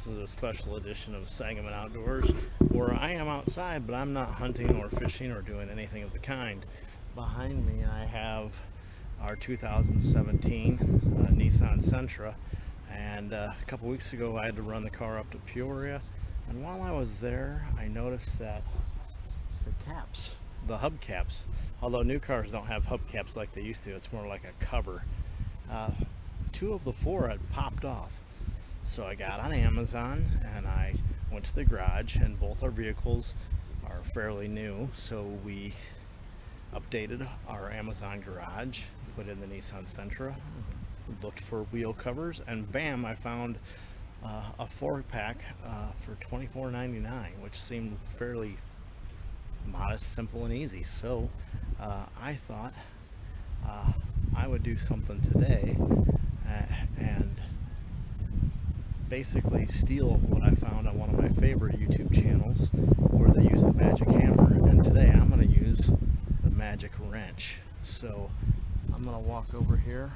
This is a special edition of Sangamon Outdoors, where I am outside, but I'm not hunting or fishing or doing anything of the kind. Behind me I have our 2017 Nissan Sentra, and a couple weeks ago I had to run the car up to Peoria, and while I was there I noticed that the hubcaps, although new cars don't have hubcaps like they used to, it's more like a cover. Two of the four had popped off. So I got on Amazon and I went to the garage, and both our vehicles are fairly new, so we updated our Amazon garage, put in the Nissan Sentra, looked for wheel covers, and bam, I found a 4-pack for $24.99, which seemed fairly modest, simple, and easy. So I thought I would do something today and basically steal what I found on one of my favorite YouTube channels where they use the magic hammer, and today I'm going to use the magic wrench. So I'm going to walk over here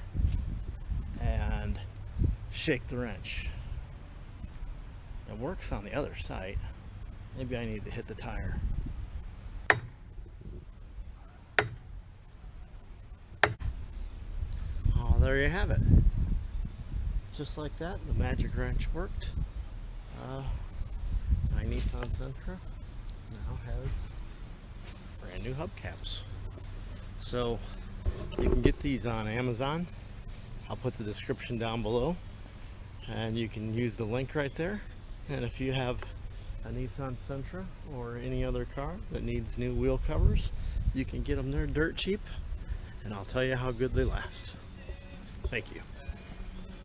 and shake the wrench. It works on the other side. Maybe I need to hit the tire. Oh, there you have it. Just like that, the magic wrench worked. My Nissan Sentra now has brand new hubcaps. So you can get these on Amazon. I'll put the description down below, and you can use the link right there. And if you have a Nissan Sentra or any other car that needs new wheel covers, you can get them there dirt cheap, and I'll tell you how good they last. Thank you.